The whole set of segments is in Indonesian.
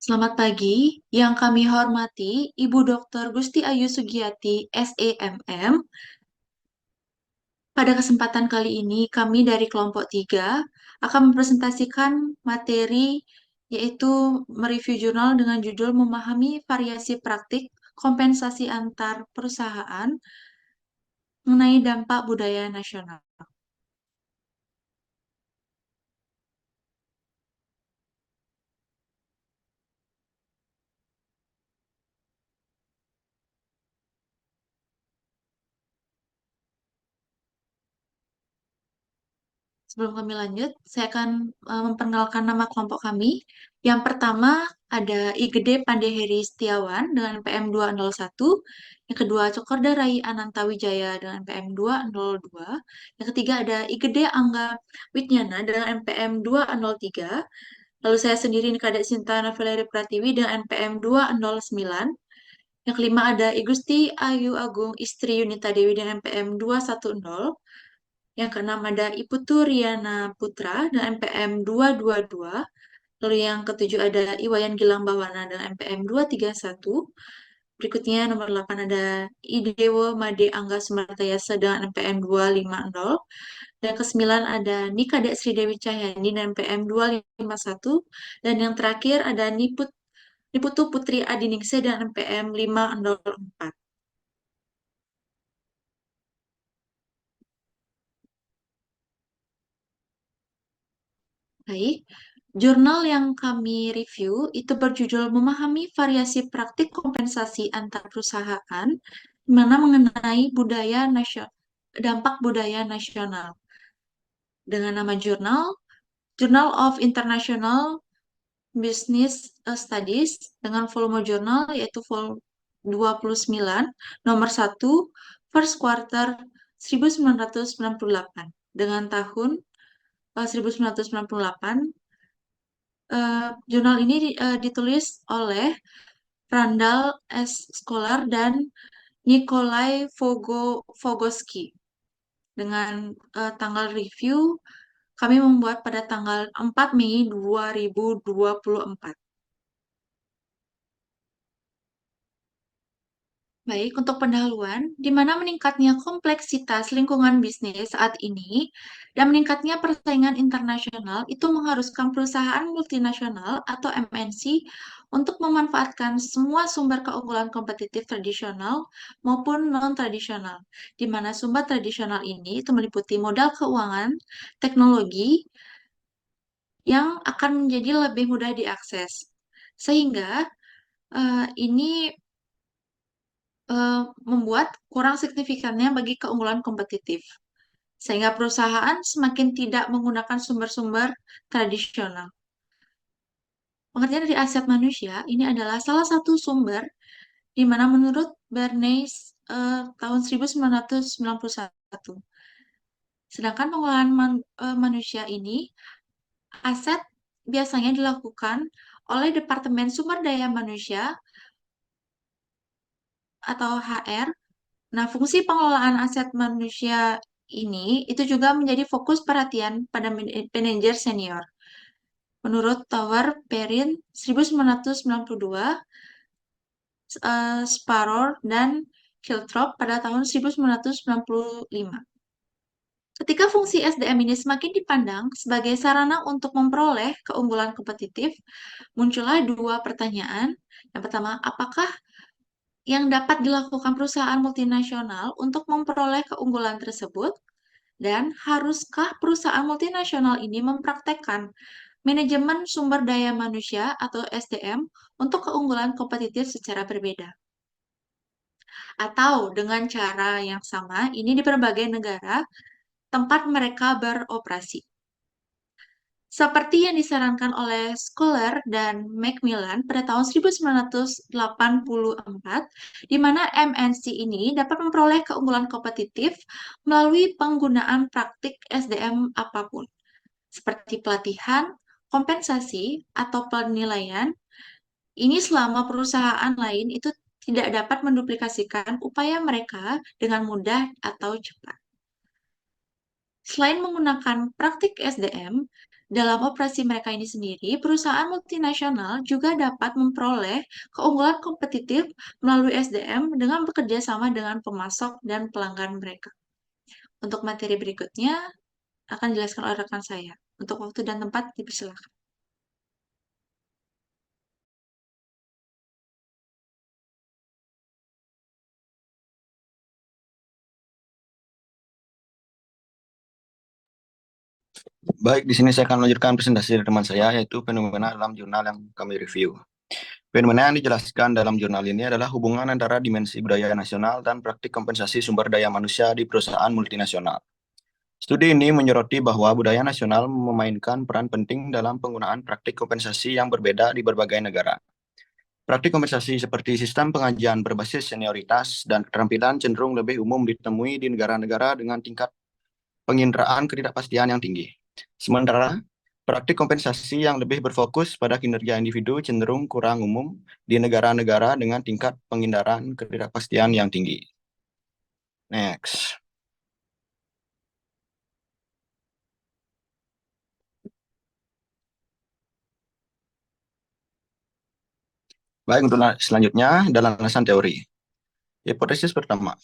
Selamat pagi, yang kami hormati Ibu Dr. Gusti Ayu Sugiyati, SEMM. Pada kesempatan kali ini, kami dari kelompok 3 akan mempresentasikan materi yaitu mereview jurnal dengan judul Memahami Variasi Praktik Kompensasi Antar Perusahaan mengenai Dampak Budaya Nasional. Sebelum kami lanjut, saya akan memperkenalkan nama kelompok kami. Yang pertama ada Igede Pandeheri Setiawan dengan PM201. Yang kedua Cokorda Rai Anantawijaya dengan PM202. Yang ketiga ada Igede Angga Witnyana dengan NPM203. Lalu saya sendiri Kadek Sinta Naveleri Pratiwi dengan NPM209. Yang kelima ada Igusti Ayu Agung Istri Yunita Dewi dengan NPM210. Yang keenam ada Iputu Riana Putra dengan NPM 222. Lalu yang ketujuh ada Iwayan Gilang Bawana dengan NPM 231. Berikutnya nomor 8 ada Idewo Made Angga Sumartayasa dengan NPM 250. Dan kesembilan ada Nikadek Sri Dewi Cahyani dengan NPM 251. Dan yang terakhir ada Niputu Putri Adiningsih dengan NPM 504. Baik, jurnal yang kami review itu berjudul Memahami Variasi Praktik Kompensasi Antar Perusahaan, di mana mengenai dampak budaya nasional. Dengan nama jurnal, Journal of International Business Studies, dengan volume jurnal yaitu volume 29, nomor 1, first quarter 1998. Dengan tahun 1998, jurnal ini ditulis oleh Randall S. Scholar dan Nikolai Vogoski. Dengan tanggal review, kami membuat pada tanggal 4 Mei 2024. Baik, untuk pendahuluan, di mana meningkatnya kompleksitas lingkungan bisnis saat ini dan meningkatnya persaingan internasional itu mengharuskan perusahaan multinasional atau MNC untuk memanfaatkan semua sumber keunggulan kompetitif tradisional maupun non-tradisional, di mana sumber tradisional ini itu meliputi modal keuangan, teknologi yang akan menjadi lebih mudah diakses. Sehingga ini membuat kurang signifikannya bagi keunggulan kompetitif, sehingga perusahaan semakin tidak menggunakan sumber-sumber tradisional. Pengertian dari aset manusia ini adalah salah satu sumber di mana menurut Bernays tahun 1991. Sedangkan pengelolaan manusia ini, aset biasanya dilakukan oleh Departemen Sumber Daya Manusia atau HR. Nah, fungsi pengelolaan aset manusia ini itu juga menjadi fokus perhatian pada manajer senior. Menurut Tower Perrin 1992, Sparrow dan Kiltrop pada tahun 1995. Ketika fungsi SDM ini semakin dipandang sebagai sarana untuk memperoleh keunggulan kompetitif, muncullah dua pertanyaan. Yang pertama, apakah yang dapat dilakukan perusahaan multinasional untuk memperoleh keunggulan tersebut? Dan haruskah perusahaan multinasional ini mempraktekkan manajemen sumber daya manusia atau SDM untuk keunggulan kompetitif secara berbeda? Atau dengan cara yang sama, ini di berbagai negara tempat mereka beroperasi. Seperti yang disarankan oleh Scholar dan Macmillan pada tahun 1984, di mana MNC ini dapat memperoleh keunggulan kompetitif melalui penggunaan praktik SDM apapun, seperti pelatihan, kompensasi, atau penilaian. Ini selama perusahaan lain itu tidak dapat menduplikasikan upaya mereka dengan mudah atau cepat. Selain menggunakan praktik SDM, Dalam operasi mereka ini sendiri, perusahaan multinasional juga dapat memperoleh keunggulan kompetitif melalui SDM dengan bekerja sama dengan pemasok dan pelanggan mereka. Untuk materi berikutnya akan dijelaskan oleh rekan saya. Untuk waktu dan tempat dipersilakan. Baik, di sini saya akan melanjutkan presentasi dari teman saya, yaitu fenomena dalam jurnal yang kami review. Fenomena yang dijelaskan dalam jurnal ini adalah hubungan antara dimensi budaya nasional dan praktik kompensasi sumber daya manusia di perusahaan multinasional. Studi ini menyoroti bahwa budaya nasional memainkan peran penting dalam penggunaan praktik kompensasi yang berbeda di berbagai negara. Praktik kompensasi seperti sistem pengajian berbasis senioritas dan keterampilan cenderung lebih umum ditemui di negara-negara dengan tingkat penginderaan ketidakpastian yang tinggi. Sementara, praktik kompensasi yang lebih berfokus pada kinerja individu cenderung kurang umum di negara-negara dengan tingkat penginderaan ketidakpastian yang tinggi. Next. Baik, untuk selanjutnya adalah landasan teori. Hipotesis pertama,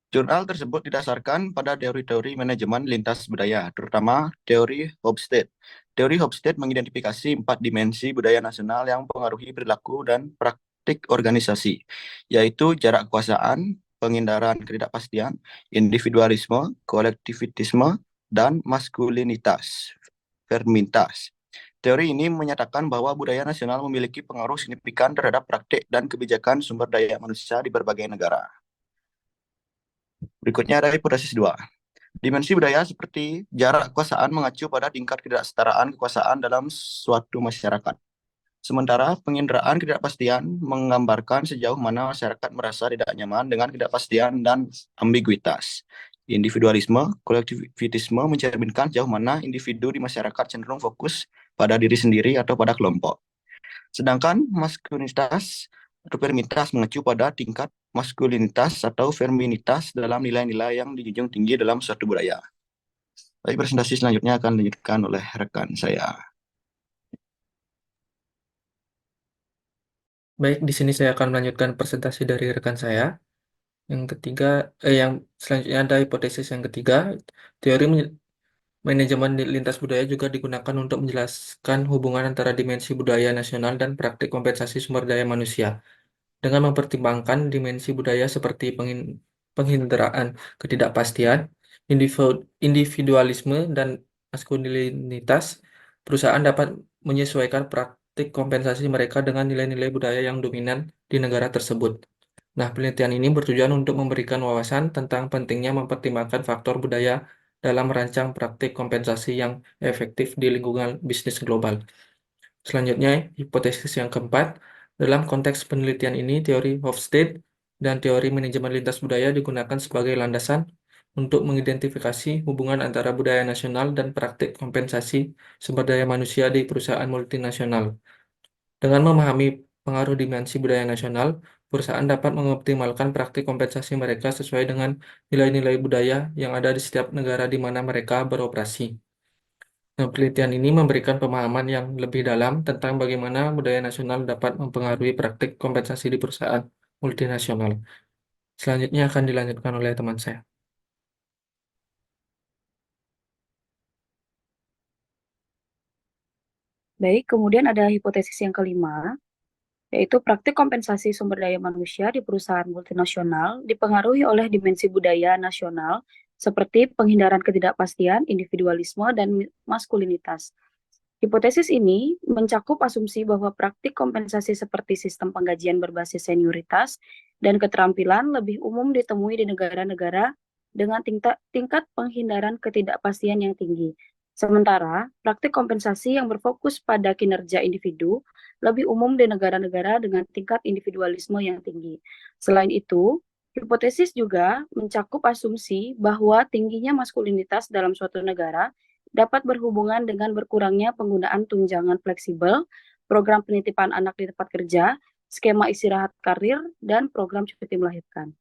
jurnal tersebut didasarkan pada teori-teori manajemen lintas budaya, terutama teori Hofstede. Teori Hofstede mengidentifikasi 4 dimensi budaya nasional yang mempengaruhi perilaku dan praktik organisasi, yaitu jarak kekuasaan, pengindaran ketidakpastian, individualisme, kolektivitisme, dan maskulinitas, fermintas. Teori ini menyatakan bahwa budaya nasional memiliki pengaruh signifikan terhadap praktik dan kebijakan sumber daya manusia di berbagai negara. Berikutnya ada hipotesis 2. Dimensi budaya seperti jarak kekuasaan mengacu pada tingkat ketidaksetaraan kekuasaan dalam suatu masyarakat. Sementara penginderaan ketidakpastian menggambarkan sejauh mana masyarakat merasa tidak nyaman dengan ketidakpastian dan ambiguitas. Individualisme, kolektivitisme mencerminkan sejauh mana individu di masyarakat cenderung fokus pada diri sendiri atau pada kelompok. Sedangkan maskulinitas atau feminitas mengacu pada tingkat maskulinitas atau feminitas dalam nilai-nilai yang dijunjung tinggi dalam suatu budaya. Baik, presentasi selanjutnya akan dilanjutkan oleh rekan saya. Baik, di sini saya akan melanjutkan presentasi dari rekan saya. Yang ketiga, yang selanjutnya ada hipotesis yang ketiga, teori manajemen lintas budaya juga digunakan untuk menjelaskan hubungan antara dimensi budaya nasional dan praktik kompensasi sumber daya manusia. Dengan mempertimbangkan dimensi budaya seperti penghindaraan ketidakpastian, individualisme, dan maskulinitas, perusahaan dapat menyesuaikan praktik kompensasi mereka dengan nilai-nilai budaya yang dominan di negara tersebut. Nah, penelitian ini bertujuan untuk memberikan wawasan tentang pentingnya mempertimbangkan faktor budaya dalam merancang praktik kompensasi yang efektif di lingkungan bisnis global. Selanjutnya, hipotesis yang keempat, dalam konteks penelitian ini, teori Hofstede dan teori manajemen lintas budaya digunakan sebagai landasan untuk mengidentifikasi hubungan antara budaya nasional dan praktik kompensasi sumber daya manusia di perusahaan multinasional. Dengan memahami pengaruh dimensi budaya nasional, perusahaan dapat mengoptimalkan praktik kompensasi mereka sesuai dengan nilai-nilai budaya yang ada di setiap negara di mana mereka beroperasi. Nah, penelitian ini memberikan pemahaman yang lebih dalam tentang bagaimana budaya nasional dapat mempengaruhi praktik kompensasi di perusahaan multinasional. Selanjutnya akan dilanjutkan oleh teman saya. Baik, kemudian ada hipotesis yang kelima, yaitu praktik kompensasi sumber daya manusia di perusahaan multinasional dipengaruhi oleh dimensi budaya nasional seperti penghindaran ketidakpastian, individualisme, dan maskulinitas. Hipotesis ini mencakup asumsi bahwa praktik kompensasi seperti sistem penggajian berbasis senioritas dan keterampilan lebih umum ditemui di negara-negara dengan tingkat penghindaran ketidakpastian yang tinggi. Sementara, praktik kompensasi yang berfokus pada kinerja individu lebih umum di negara-negara dengan tingkat individualisme yang tinggi. Selain itu, hipotesis juga mencakup asumsi bahwa tingginya maskulinitas dalam suatu negara dapat berhubungan dengan berkurangnya penggunaan tunjangan fleksibel, program penitipan anak di tempat kerja, skema istirahat karir, dan program cuti melahirkan.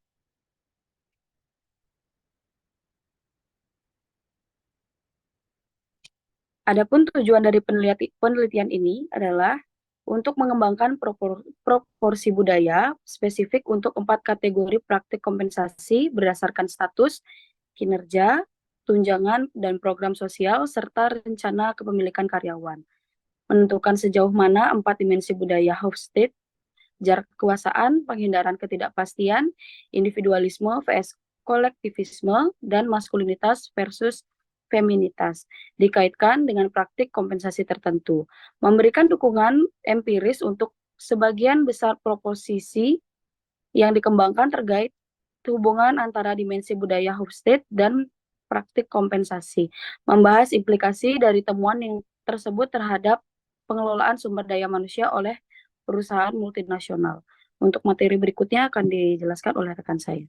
Adapun tujuan dari penelitian ini adalah untuk mengembangkan proporsi budaya spesifik untuk 4 kategori praktik kompensasi berdasarkan status, kinerja, tunjangan, dan program sosial, serta rencana kepemilikan karyawan. Menentukan sejauh mana 4 dimensi budaya Hofstede, jarak kekuasaan, penghindaran ketidakpastian, individualisme vs kolektivisme, dan maskulinitas versus feminitas dikaitkan dengan praktik kompensasi tertentu, memberikan dukungan empiris untuk sebagian besar proposisi yang dikembangkan terkait hubungan antara dimensi budaya Hofstede dan praktik kompensasi, membahas implikasi dari temuan yang tersebut terhadap pengelolaan sumber daya manusia oleh perusahaan multinasional. Untuk materi berikutnya akan dijelaskan oleh rekan saya.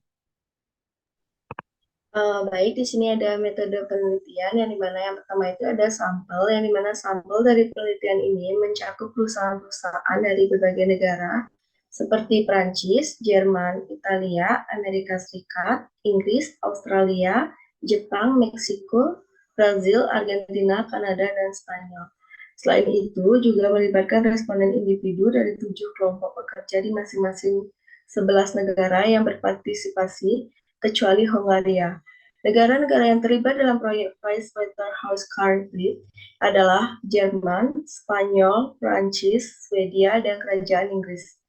Baik, di sini ada metode penelitian yang dimana yang pertama itu ada sampel, yang dimana sampel dari penelitian ini mencakup perusahaan-perusahaan dari berbagai negara seperti Prancis, Jerman, Italia, Amerika Serikat, Inggris, Australia, Jepang, Meksiko, Brazil, Argentina, Kanada, dan Spanyol. Selain itu, juga melibatkan responden individu dari 7 kelompok pekerja di masing-masing 11 negara yang berpartisipasi, kecuali Hongaria. Negara-negara yang terlibat dalam proyek PricewaterhouseCoopers adalah Jerman, Spanyol, Prancis, Swedia, dan Kerajaan Inggris.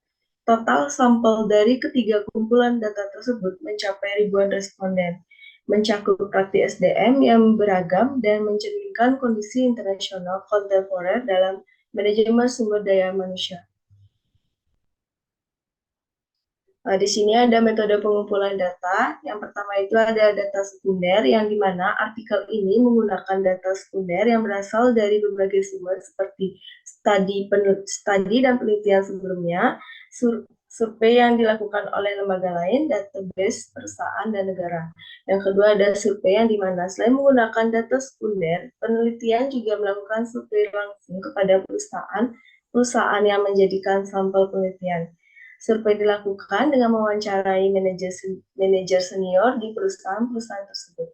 Total sampel dari ketiga kumpulan data tersebut mencapai ribuan responden, mencakup praktik SDM yang beragam dan mencerminkan kondisi internasional kontemporer dalam manajemen sumber daya manusia. Di sini ada metode pengumpulan data. Yang pertama itu ada data sekunder, yang dimana artikel ini menggunakan data sekunder yang berasal dari berbagai sumber seperti studi dan penelitian sebelumnya, survei yang dilakukan oleh lembaga lain, database perusahaan dan negara. Yang kedua ada survei yang dimana selain menggunakan data sekunder, penelitian juga melakukan survei langsung kepada perusahaan yang menjadikan sampel penelitian. Survei dilakukan dengan mewawancarai manajer senior di perusahaan-perusahaan tersebut.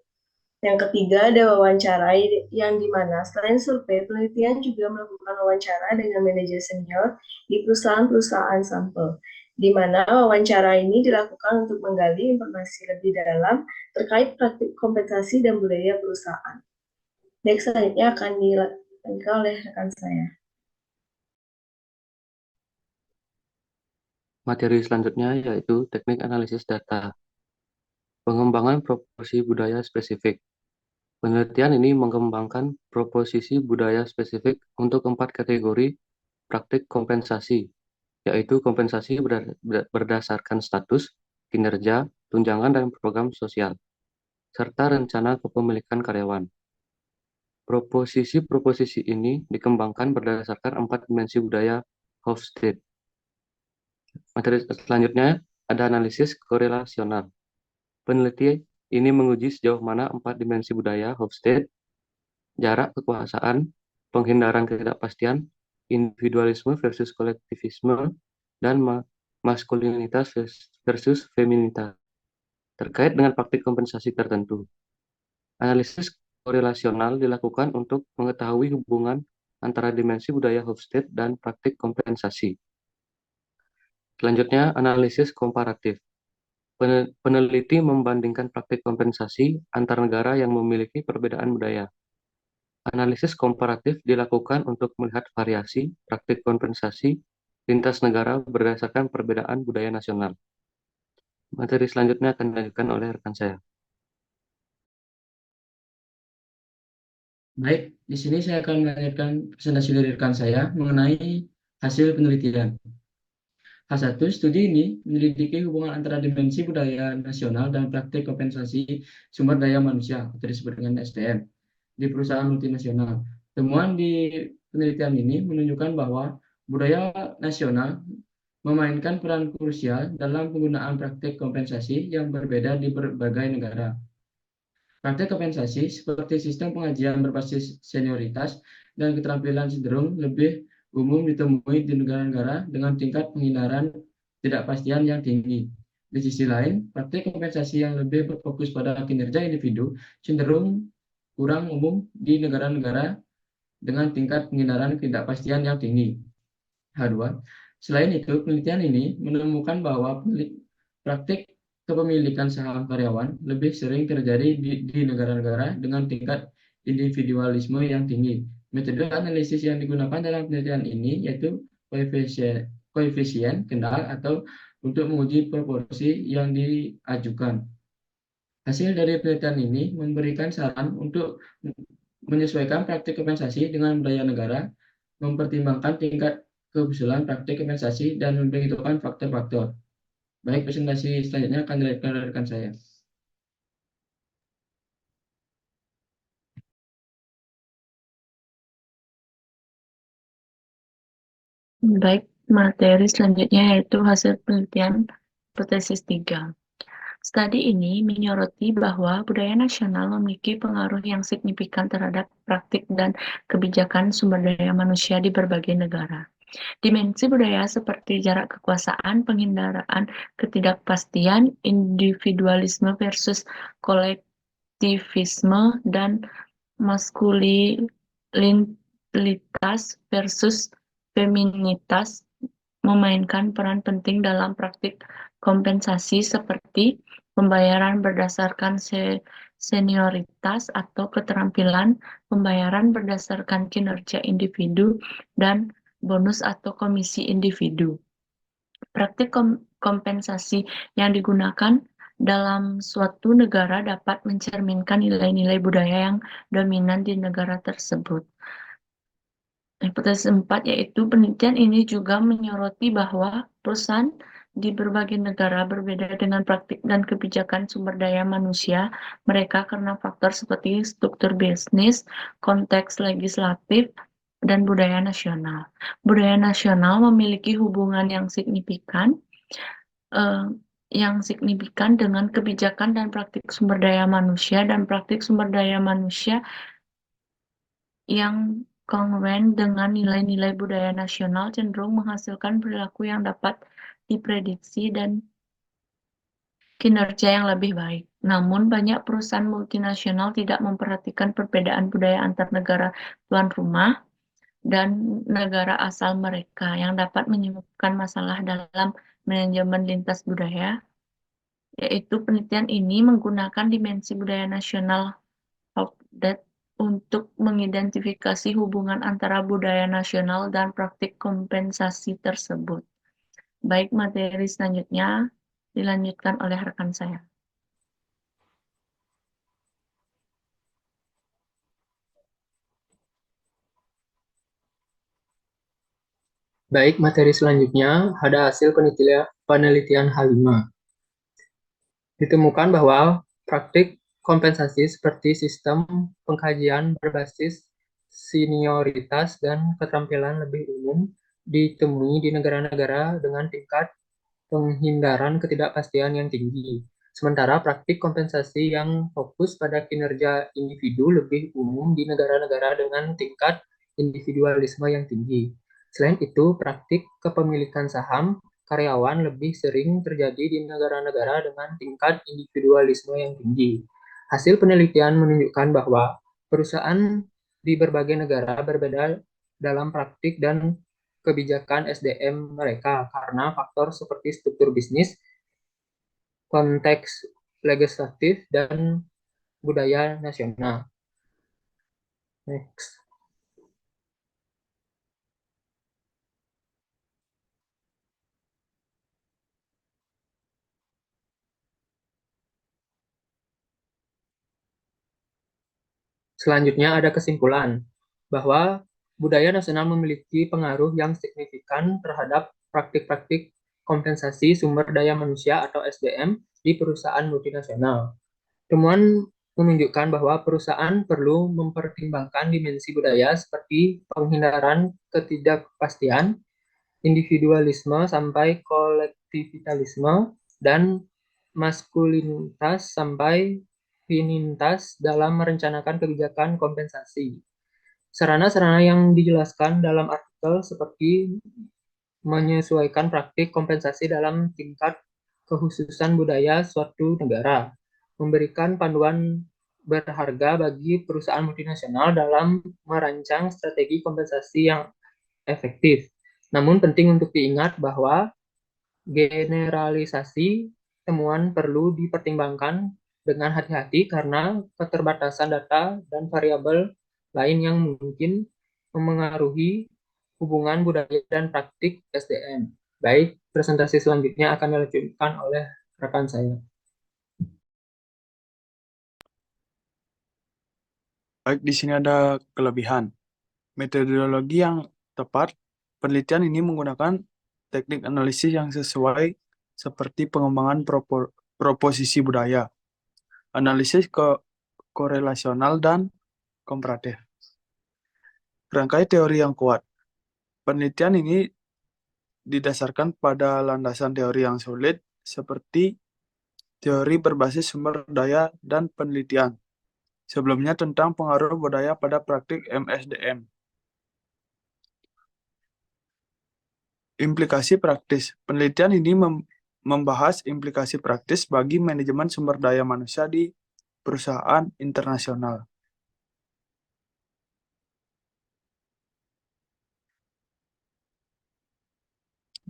Yang ketiga ada wawancarai, yang dimana selain survei, penelitian juga melakukan wawancara dengan manajer senior di perusahaan-perusahaan sampel, di mana wawancara ini dilakukan untuk menggali informasi lebih dalam terkait praktik kompensasi dan budaya perusahaan. Next, selanjutnya akan dilanjutkan oleh rekan saya. Materi selanjutnya yaitu teknik analisis data. Pengembangan proporsi budaya spesifik. Penelitian ini mengembangkan proposisi budaya spesifik untuk 4 kategori praktik kompensasi, yaitu kompensasi berdasarkan status, kinerja, tunjangan, dan program sosial, serta rencana kepemilikan karyawan. Proposisi ini dikembangkan berdasarkan 4 dimensi budaya Hofstede. Materi selanjutnya ada analisis korelasional. Peneliti ini menguji sejauh mana 4 dimensi budaya Hofstede, jarak kekuasaan, penghindaran ketidakpastian, individualisme versus kolektivisme, dan maskulinitas versus feminitas terkait dengan praktik kompensasi tertentu. Analisis korelasional dilakukan untuk mengetahui hubungan antara dimensi budaya Hofstede dan praktik kompensasi. Selanjutnya, analisis komparatif. Peneliti membandingkan praktik kompensasi antar negara yang memiliki perbedaan budaya. Analisis komparatif dilakukan untuk melihat variasi praktik kompensasi lintas negara berdasarkan perbedaan budaya nasional. Materi selanjutnya akan dilanjutkan oleh rekan saya. Baik, di sini saya akan melanjutkan presentasi dari rekan saya mengenai hasil penelitian. H1, studi ini menyelidiki hubungan antara dimensi budaya nasional dan praktik kompensasi sumber daya manusia, atau disebut dengan SDM, di perusahaan multinasional. Temuan di penelitian ini menunjukkan bahwa budaya nasional memainkan peran krusial dalam penggunaan praktik kompensasi yang berbeda di berbagai negara. Praktik kompensasi seperti sistem pengajian berbasis senioritas dan keterampilan cenderung lebih umum ditemui di negara-negara dengan tingkat penghindaran ketidakpastian yang tinggi. Di sisi lain, praktik kompensasi yang lebih berfokus pada kinerja individu cenderung kurang umum di negara-negara dengan tingkat penghindaran ketidakpastian yang tinggi. H2. Selain itu, penelitian ini menemukan bahwa praktik kepemilikan saham karyawan lebih sering terjadi di negara-negara dengan tingkat individualisme yang tinggi. Metode analisis yang digunakan dalam penelitian ini yaitu koefisien kendal atau untuk menguji proporsi yang diajukan. Hasil dari penelitian ini memberikan saran untuk menyesuaikan praktik kompensasi dengan budaya negara, mempertimbangkan tingkat keusulan praktik kompensasi, dan memperhitungkan faktor-faktor. Baik, presentasi selanjutnya akan dilakukan oleh rekan saya. Baik, materi selanjutnya yaitu hasil penelitian hipotesis 3. Studi ini menyoroti bahwa budaya nasional memiliki pengaruh yang signifikan terhadap praktik dan kebijakan sumber daya manusia di berbagai negara. Dimensi budaya seperti jarak kekuasaan, penghindaraan ketidakpastian, individualisme versus kolektivisme, dan maskulinitas versus feminitas memainkan peran penting dalam praktik kompensasi seperti pembayaran berdasarkan senioritas atau keterampilan, pembayaran berdasarkan kinerja individu, dan bonus atau komisi individu. Praktik kompensasi yang digunakan dalam suatu negara dapat mencerminkan nilai-nilai budaya yang dominan di negara tersebut. Hipotesis 4 yaitu penelitian ini juga menyoroti bahwa perusahaan di berbagai negara berbeda dengan praktik dan kebijakan sumber daya manusia mereka karena faktor seperti struktur bisnis, konteks legislatif, dan budaya nasional. Budaya nasional memiliki hubungan yang signifikan dengan kebijakan dan praktik sumber daya manusia, dan praktik sumber daya manusia yang kongruen dengan nilai-nilai budaya nasional cenderung menghasilkan perilaku yang dapat diprediksi dan kinerja yang lebih baik. Namun, banyak perusahaan multinasional tidak memperhatikan perbedaan budaya antar negara tuan rumah dan negara asal mereka yang dapat menyebabkan masalah dalam manajemen lintas budaya, yaitu penelitian ini menggunakan dimensi budaya nasional Hauptdat untuk mengidentifikasi hubungan antara budaya nasional dan praktik kompensasi tersebut. Baik, materi selanjutnya dilanjutkan oleh rekan saya. Baik, materi selanjutnya ada hasil penelitian H5. Ditemukan bahwa praktik kompensasi seperti sistem pengkajian berbasis senioritas dan keterampilan lebih umum ditemui di negara-negara dengan tingkat penghindaran ketidakpastian yang tinggi. Sementara praktik kompensasi yang fokus pada kinerja individu lebih umum di negara-negara dengan tingkat individualisme yang tinggi. Selain itu, praktik kepemilikan saham karyawan lebih sering terjadi di negara-negara dengan tingkat individualisme yang tinggi. Hasil penelitian menunjukkan bahwa perusahaan di berbagai negara berbeda dalam praktik dan kebijakan SDM mereka karena faktor seperti struktur bisnis, konteks legislatif, dan budaya nasional. Next. Selanjutnya ada kesimpulan bahwa budaya nasional memiliki pengaruh yang signifikan terhadap praktik-praktik kompensasi sumber daya manusia atau SDM di perusahaan multinasional. Temuan menunjukkan bahwa perusahaan perlu mempertimbangkan dimensi budaya seperti penghindaran ketidakpastian, individualisme sampai kolektivitasme, dan maskulinitas sampai feminitas dalam merencanakan kebijakan kompensasi. Sarana-sarana yang dijelaskan dalam artikel seperti menyesuaikan praktik kompensasi dalam tingkat kekhususan budaya suatu negara, memberikan panduan berharga bagi perusahaan multinasional dalam merancang strategi kompensasi yang efektif. Namun penting untuk diingat bahwa generalisasi temuan perlu dipertimbangkan dengan hati-hati karena keterbatasan data dan variabel lain yang mungkin memengaruhi hubungan budaya dan praktik SDM. Baik, presentasi selanjutnya akan dilanjutkan oleh rekan saya. Baik, di sini ada kelebihan. Metodologi yang tepat, penelitian ini menggunakan teknik analisis yang sesuai seperti pengembangan proposisi budaya, analisis korelasional dan komparatif. Rangkai teori yang kuat. Penelitian ini didasarkan pada landasan teori yang solid seperti teori berbasis sumber daya dan penelitian. Sebelumnya tentang pengaruh budaya pada praktik MSDM. Implikasi praktis. Penelitian ini membahas implikasi praktis bagi manajemen sumber daya manusia di perusahaan internasional.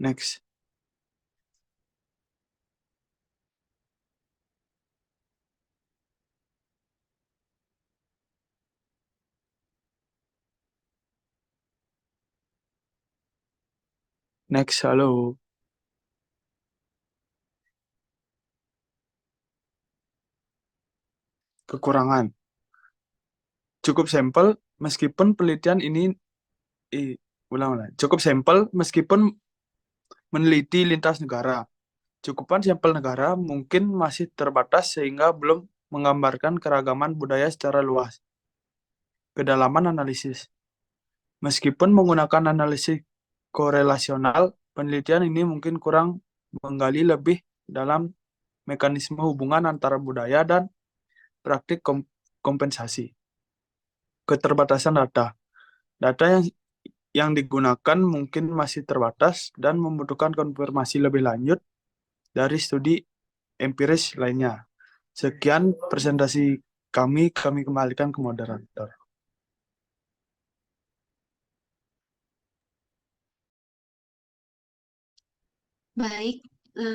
Next. Next, halo. Kekurangan. Cukup sampel meskipun penelitian ini cukup sampel meskipun meneliti lintas negara. Cukupan sampel negara mungkin masih terbatas sehingga belum menggambarkan keragaman budaya secara luas. Kedalaman analisis. Meskipun menggunakan analisis korelasional, penelitian ini mungkin kurang menggali lebih dalam mekanisme hubungan antara budaya dan praktik kompensasi. Keterbatasan data. Data yang digunakan mungkin masih terbatas dan membutuhkan konfirmasi lebih lanjut dari studi empiris lainnya. Sekian presentasi kami kembalikan ke moderator. Baik,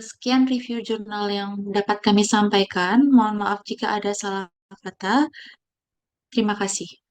sekian review jurnal yang dapat kami sampaikan. Mohon maaf jika ada salah kata. Terima kasih.